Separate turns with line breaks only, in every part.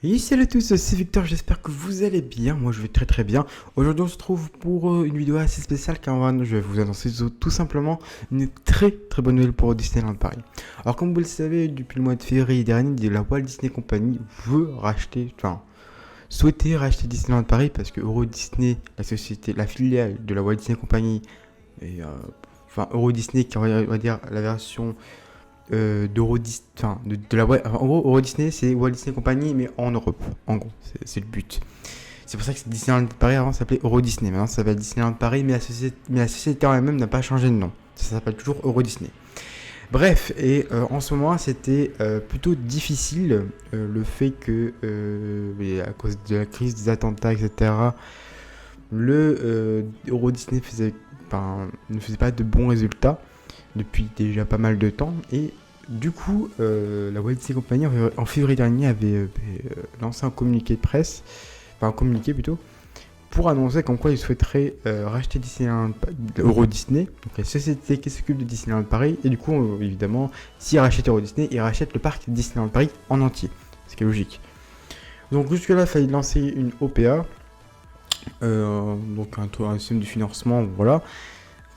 Et salut à tous, c'est Victor, j'espère que vous allez bien, moi je vais très très bien. Aujourd'hui on se retrouve pour une vidéo assez spéciale car je vais vous annoncer tout simplement une très très bonne nouvelle pour Disneyland Paris. Alors comme vous le savez, depuis le mois de février dernier, la Walt Disney Company veut racheter, souhaiter racheter Disneyland Paris parce que Euro Disney, la société, la filiale de la Walt Disney Company, et Euro Disney qui on va dire la version d'Euro Disney, en gros Euro Disney c'est Walt Disney Company mais en Europe, en gros, c'est le but. C'est pour ça que Disneyland Paris avant s'appelait Euro Disney, maintenant ça s'appelle Disneyland Paris mais la société en elle-même n'a pas changé de nom, ça s'appelle toujours Euro Disney. Bref, et en ce moment c'était plutôt difficile le fait que, à cause de la crise des attentats etc, le Euro Disney ne faisait pas de bons résultats depuis déjà pas mal de temps et du coup la Walt Disney Company en février dernier avait lancé un communiqué de presse, un communiqué plutôt, pour annoncer qu'en quoi ils souhaiteraient racheter Disneyland Euro Disney, donc la société qui s'occupe de Disneyland Paris, et du coup évidemment s'ils rachètent Euro Disney, ils rachètent le parc Disneyland Paris en entier, ce qui est logique. Donc jusque là il fallait lancer une OPA, donc un système de financement, voilà.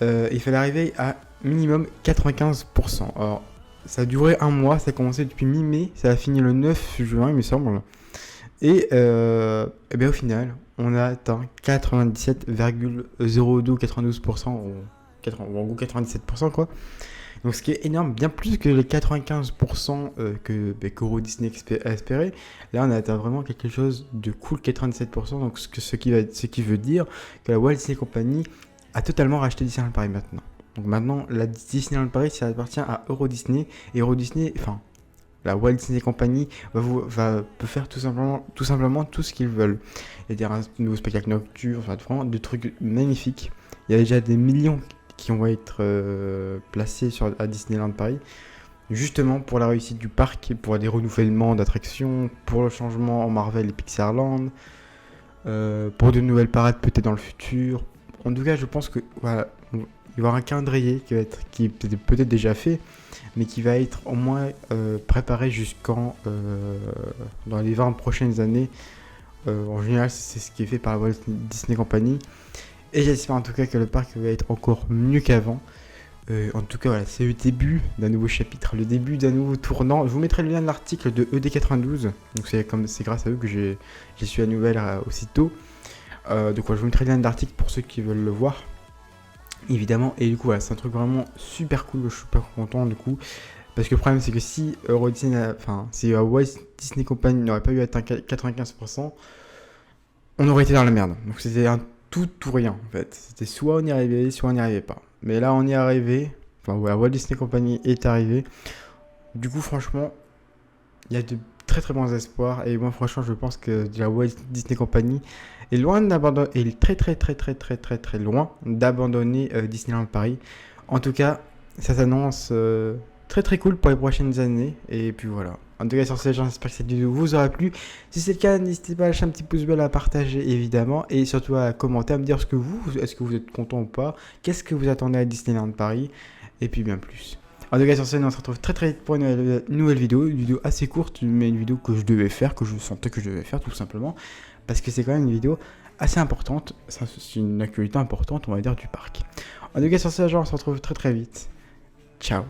Il fallait arriver à minimum 95%. Alors, ça a duré un mois, ça a commencé depuis mi-mai, ça a fini le 9 juin, il me semble. Et bien au final, on a atteint 97,0292%, en gros 97% quoi. Donc ce qui est énorme, bien plus que les 95% qu'Euro Disney a espéré. Là on a atteint vraiment quelque chose de cool, 97%. Donc ce qui veut dire que la Walt Disney Company a totalement racheté Disneyland Paris maintenant. Donc maintenant, la Disneyland Paris, ça appartient à Euro Disney. Et Euro Disney, la Walt Disney Company peut faire tout simplement tout ce qu'ils veulent. Il y a des nouveaux spectacles nocturnes, vraiment des trucs magnifiques. Il y a déjà des millions qui vont être placés à Disneyland Paris, justement pour la réussite du parc, pour des renouvellements d'attractions, pour le changement en Marvel et Pixarland, pour de nouvelles parades peut-être dans le futur. En tout cas, je pense que voilà, il va y avoir un calendrier qui est peut-être déjà fait, mais qui va être au moins préparé jusqu'en dans les 20 prochaines années. En général, c'est ce qui est fait par la Walt Disney Company. Et j'espère en tout cas que le parc va être encore mieux qu'avant. En tout cas, voilà, c'est le début d'un nouveau chapitre, le début d'un nouveau tournant. Je vous mettrai le lien de l'article de ED92. Donc c'est grâce à eux que j'ai su la nouvelle aussitôt. Donc voilà, je vous mettrai le lien de l'article pour ceux qui veulent le voir. Évidemment, et du coup, voilà, c'est un truc vraiment super cool. Je suis super content du coup. Parce que le problème, c'est que si si Walt Disney Company n'aurait pas eu atteint 95%, on aurait été dans la merde. Donc c'était un tout ou rien en fait. C'était soit on y arrivait, soit on n'y arrivait pas. Mais là, on y est arrivé. Enfin, voilà, Walt Disney Company est arrivé. Du coup, franchement, il y a de très très bons espoirs. Et moi, franchement, je pense que la Walt Disney Company est loin d'abandonner, est très loin d'abandonner Disneyland Paris. En tout cas, ça s'annonce très très cool pour les prochaines années. Et puis voilà. En tout cas, sur ce, j'espère que cette vidéo vous aura plu. Si c'est le cas, n'hésitez pas à lâcher un petit pouce bleu, à partager évidemment, et surtout à commenter, à me dire est-ce que vous êtes content ou pas, qu'est-ce que vous attendez à Disneyland Paris, et puis bien plus. En tout cas, sur ce, on se retrouve très très vite pour une nouvelle vidéo, une vidéo assez courte, mais une vidéo que je devais faire, que je sentais que je devais faire tout simplement, parce que c'est quand même une vidéo assez importante, c'est une actualité importante, on va dire, du parc. En tout cas, sur ce, on se retrouve très très vite. Ciao.